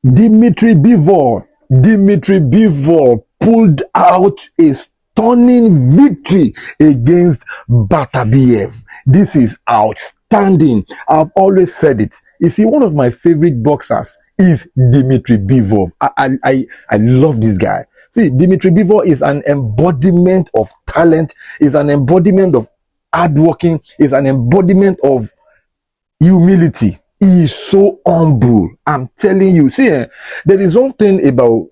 BETerBiev pulled out a stunning victory against BETErBiev. This is outstanding. I've always said it. You see, one of my favorite boxers is BETerBiev. I love this guy. See, BETerBiev is an embodiment of talent, is an embodiment of hardworking, is an embodiment of humility. He is so humble. I'm telling you. See, there is one thing about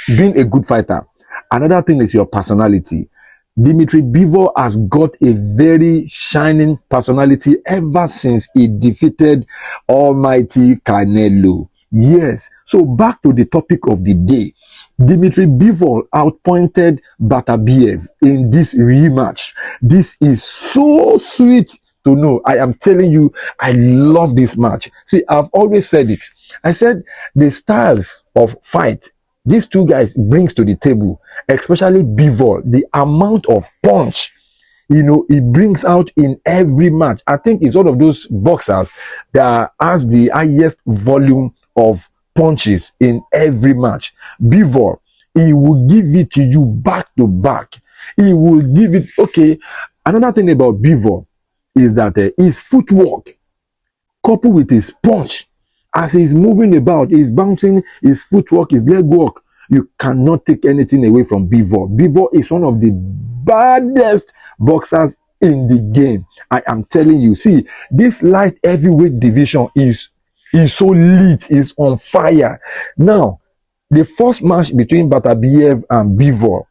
being a good fighter. Another thing is your personality. BETerBiev has got a very shining personality ever since he defeated Almighty Canelo. Yes. So back to the topic of the day. BETerBiev outpointed BETErBiev in this rematch. This is so sweet to know. I am telling you, I love this match. See, I've always said it. I said the styles of fight these two guys brings to the table, especially BIVOL, the amount of punch, he brings out in every match. I think he's one of those boxers that has the highest volume of punches in every match. BIVOL, he will give it to you back to back. He will give it. Okay, another thing about BIVOL is that his footwork, coupled with his punch, as he's moving about, he's bouncing, his footwork, his leg work, you cannot take anything away from BIVOL. BIVOL is one of the baddest boxers in the game. I am telling you. See, this light heavyweight division is so lit, is on fire. Now, the first match between BETerBiev and BIVOL,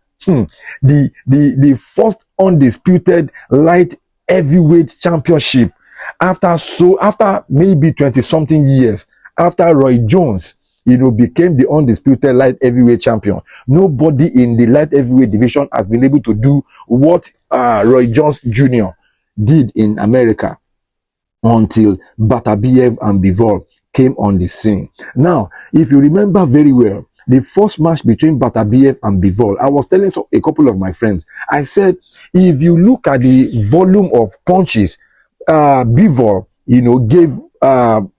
the first undisputed light heavyweight championship after maybe 20-something years, after Roy Jones, became the undisputed light heavyweight champion. Nobody in the light heavyweight division has been able to do what Roy Jones Jr. did in America until BETerBiev and BIVOL came on the scene. Now, if you remember very well, the first match between BETerBiev and BIVOL, I was telling a couple of my friends, I said, if you look at the volume of punches BIVOL, gave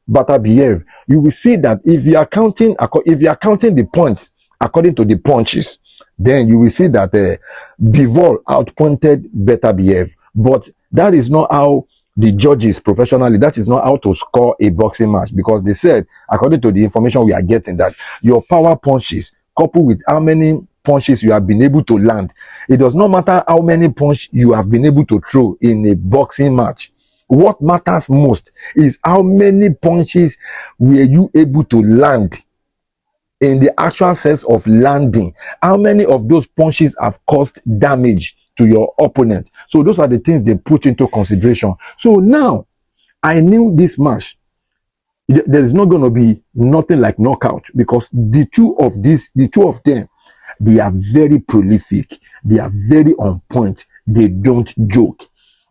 BETerBiev, you will see that if you are counting the points according to the punches, then you will see that BIVOL outpointed BETerBiev. But that is not how the judges professionally, that is not how to score a boxing match, because they said, according to the information we are getting, that your power punches coupled with how many punches you have been able to land, it does not matter how many punches you have been able to throw in a boxing match. What matters most is how many punches were you able to land in the actual sense of landing. How many of those punches have caused damage to your opponent? So those are the things they put into consideration. So now, I knew this match, there is not going to be nothing like knockout, because the two of them, they are very prolific. They are very on point. They don't joke.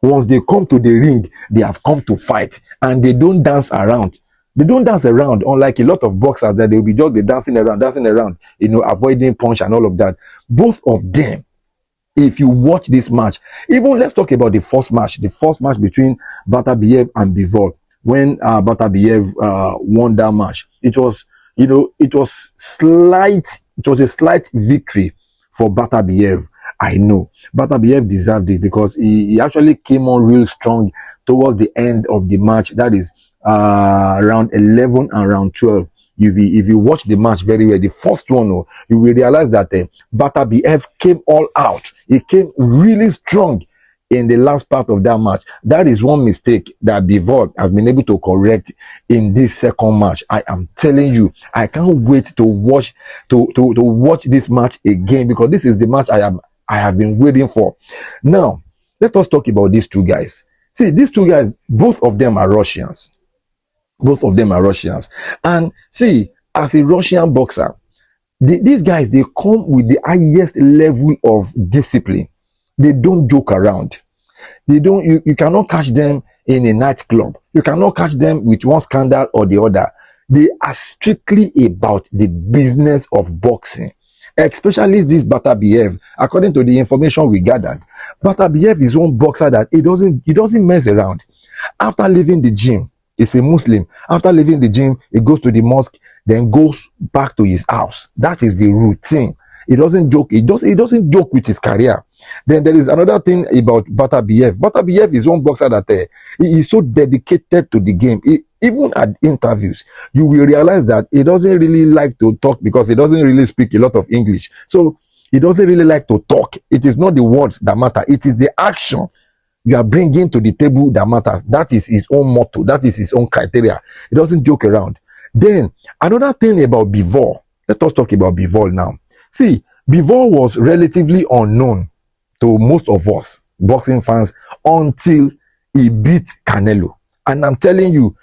Once they come to the ring, they have come to fight, and they don't dance around. They don't dance around, unlike a lot of boxers that they will be just dancing around, avoiding punch and all of that. Both of them, if you watch this match, even let's talk about the first match between BETerBiev and BIVOL. When BETerBiev won that match, it was a slight victory for BETerBiev. I know BETerBiev deserved it, because he actually came on real strong towards the end of the match. That is round 11 and round 12. If you watch the match very well, the first one, you will realize that BETerBiev came all out. He came really strong in the last part of that match. That is one mistake that BIVOL has been able to correct in this second match. I am telling you, I can't wait to watch this match again, because this is the match I have been waiting for. Now, let us talk about these two guys. See, these two guys, both of them are Russians. And see, as a Russian boxer, these guys, they come with the highest level of discipline. They don't joke around. You cannot catch them in a nightclub. You cannot catch them with one scandal or the other. They are strictly about the business of boxing. Especially this BETerBiev. According to the information we gathered, BETerBiev is one boxer that he doesn't mess around. After leaving the gym, He's a Muslim. After leaving the gym, he goes to the mosque, then goes back to his house. That is the routine. He doesn't joke. He doesn't joke with his career. Then there is another thing about BETerBiev. BETerBiev is one boxer that he is so dedicated to the game. Even at interviews, you will realize that he doesn't really like to talk because he doesn't really speak a lot of English. So he doesn't really like to talk. It is not the words that matter. It is the action you are bringing to the table that matters. That is his own motto. That is his own criteria. He doesn't joke around. Then another thing about BIVOL. Let us talk about BIVOL now. See, BIVOL was relatively unknown to most of us boxing fans until he beat Canelo. And I'm telling you,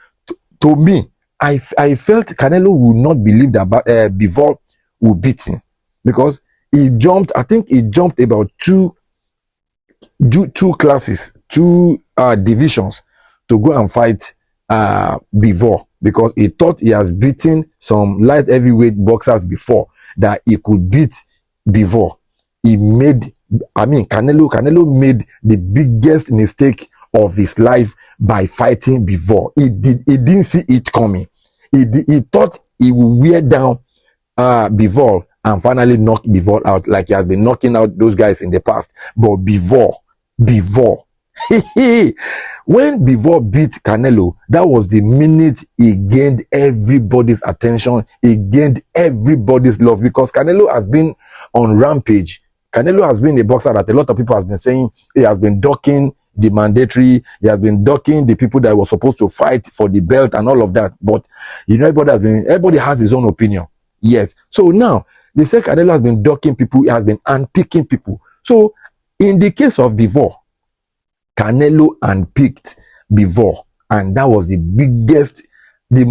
to me, I felt Canelo would not believe that BIVOL would beat him because he jumped. I think he jumped about two classes, two divisions to go and fight BIVOL because he thought he has beaten some light heavyweight boxers before, that he could beat BIVOL. Canelo made the biggest mistake of his life by fighting BIVOL. He didn't see it coming. He thought he would wear down BIVOL and finally knock BIVOL out like he has been knocking out those guys in the past. But BIVOL, when BIVOL beat Canelo, that was the minute he gained everybody's attention. He gained everybody's love because Canelo has been on rampage. Canelo has been a boxer that a lot of people have been saying he has been ducking the mandatory, he has been ducking the people that were supposed to fight for the belt and all of that. But you know, everybody has his own opinion. Yes. So now they say Canelo has been ducking people, he has been unpicking people. So in the case of BIVOL, Canelo unpicked BIVOL, and that was the biggest, the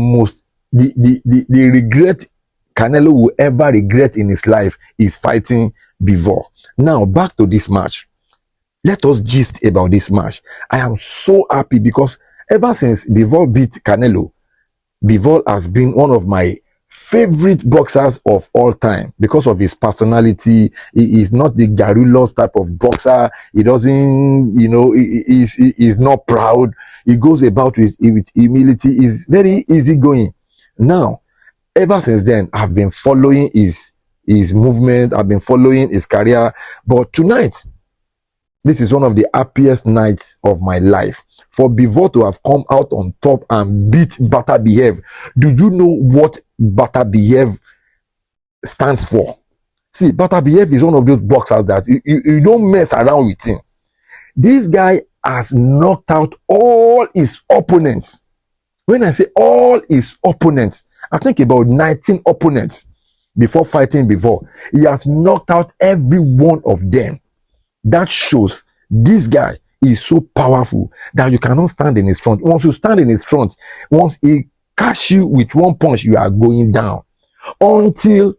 regret Canelo will ever regret in his life is fighting BIVOL. Now back to this match. Let us gist about this match. I am so happy because ever since BIVOL beat Canelo, BIVOL has been one of my favorite boxers of all time because of his personality. He is not the garrulous type of boxer. He doesn't, he's not proud. He goes about with humility. He's very easygoing. Now, ever since then, I've been following his movement. I've been following his career. But tonight, this is one of the happiest nights of my life. For BIVOL to have come out on top and beat BETerBiev. Do you know what BETerBiev stands for? See, BETerBiev is one of those boxers that you don't mess around with him. This guy has knocked out all his opponents. When I say all his opponents, I think about 19 opponents before fighting BIVOL. He has knocked out every one of them. That shows this guy is so powerful that you cannot stand in his front. Once you stand in his front, once he catch you with one punch, you are going down. Until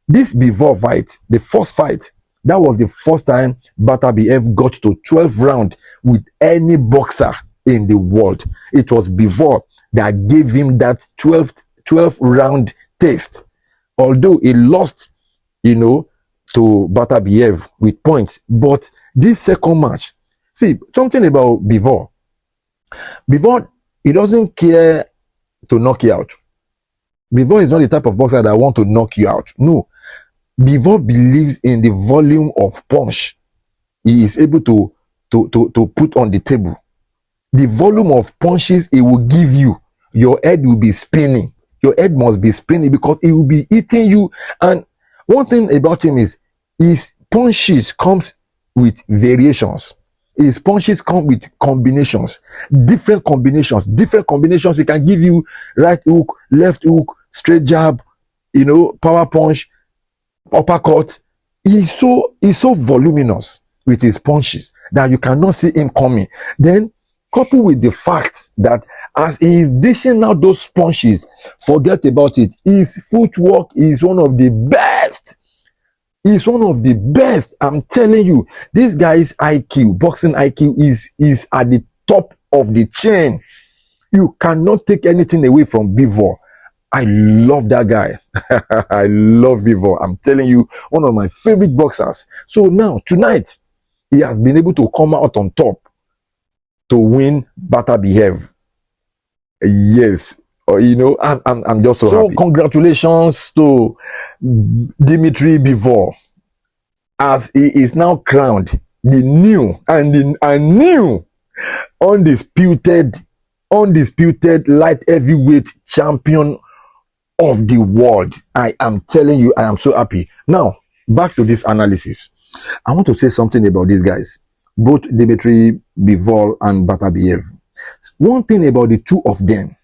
this BIVOL fight, the first fight, that was the first time BETerBiev got to 12 rounds with any boxer in the world. It was BIVOL that gave him that 12 round taste. Although he lost, to BETerBiev with points. But this second match, see, something about BIVOL, he doesn't care to knock you out. BIVOL is not the type of boxer that want to knock you out. No. BIVOL believes in the volume of punch he is able to put on the table. The volume of punches he will give you, your head will be spinning. Your head must be spinning because he will be eating you. And one thing about him is his punches comes with variations. His punches come with combinations, different combinations. He can give you right hook, left hook, straight jab, power punch, uppercut. He's so voluminous with his punches that you cannot see him coming. Then coupled with the fact that as he is dishing out those punches, forget about it. His footwork is one of the best. He's one of the best. I'm telling you, this guy's IQ, boxing IQ is at the top of the chain. You cannot take anything away from BIVOL. I love that guy. I love BIVOL. I'm telling you, one of my favorite boxers. So now, tonight, he has been able to come out on top to win BETerBiev. Yes. I'm just so happy. Congratulations to Dimitri Bivol, as he is now crowned the new undisputed light heavyweight champion of the world. I am telling you, I am so happy. Now, back to this analysis. I want to say something about these guys, both Dimitri Bivol and BETErBiev. One thing about the two of them,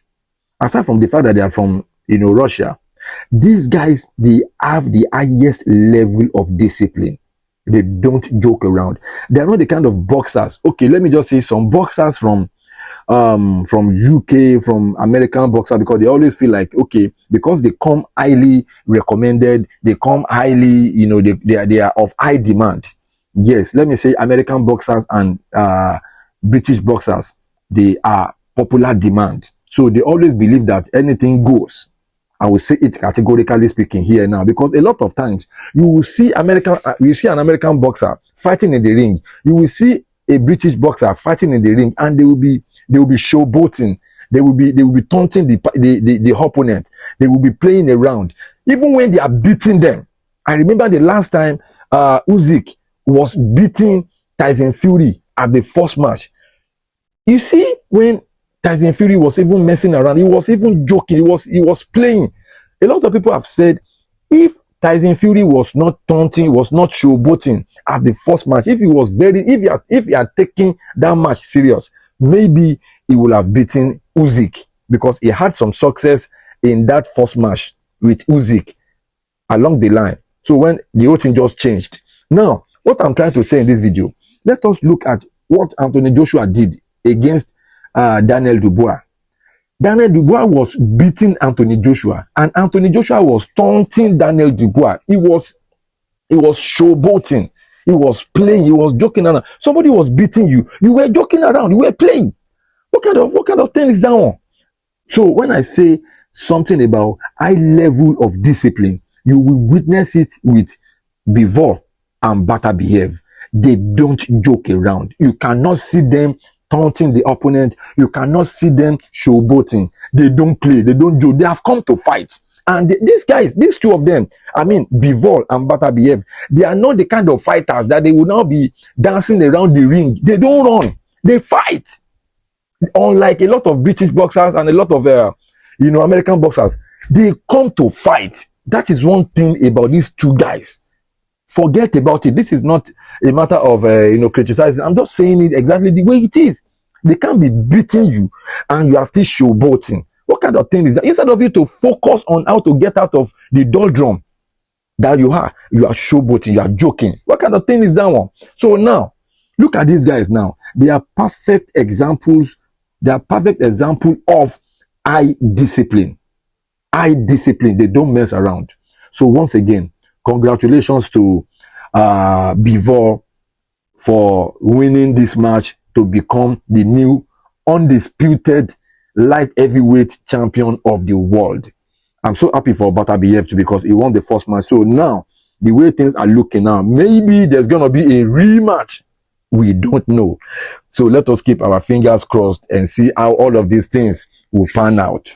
aside from the fact that they are from, Russia, these guys, they have the highest level of discipline. They don't joke around. They are not the kind of boxers. Okay, let me just say some boxers from UK, from American boxers, because they always feel like, okay, because they come highly recommended, they come highly, they are of high demand. Yes, let me say American boxers and British boxers, they are popular demand. So they always believe that anything goes. I will say it categorically speaking here now, because a lot of times you will see an American boxer fighting in the ring. You will see a British boxer fighting in the ring, and they will be showboating. They will be taunting the opponent. They will be playing around, even when they are beating them. I remember the last time Usyk was beating Tyson Fury at the first match. You see, when Tyson Fury was even messing around, he was even joking, he was playing. A lot of people have said, if Tyson Fury was not taunting, was not showboating at the first match, if he had taken that match serious, maybe he would have beaten Usyk, because he had some success in that first match with Usyk along the line. So when the whole thing just changed. Now, what I'm trying to say in this video, let us look at what Anthony Joshua did against Daniel Dubois. Daniel Dubois was beating Anthony Joshua, and Anthony Joshua was taunting Daniel Dubois. He was showboating. He was playing. He was joking around. Somebody was beating you. You were joking around. You were playing. What kind of thing is that one? So when I say something about high level of discipline, you will witness it with Bivol and BETErBiev. They don't joke around. You cannot see them taunting the opponent. You cannot see them showboating. They don't play. They don't joke. They have come to fight. And these guys, these two of them, I mean, Bivol and BETErBiev, they are not the kind of fighters that they will now be dancing around the ring. They don't run. They fight. Unlike a lot of British boxers and a lot of, American boxers, they come to fight. That is one thing about these two guys. Forget about it. This is not a matter of, criticizing. I'm just saying it exactly the way it is. They can't be beating you and you are still showboating. What kind of thing is that? Instead of you to focus on how to get out of the doldrum that you are showboating, you are joking. What kind of thing is that one? So now, look at these guys now. They are perfect examples. They are perfect example of high discipline. High discipline. They don't mess around. So once again, congratulations to Bivol for winning this match to become the new undisputed light heavyweight champion of the world. I'm so happy for BETErBiev too, because he won the first match. So now, the way things are looking now, maybe there's going to be a rematch. We don't know. So let us keep our fingers crossed and see how all of these things will pan out.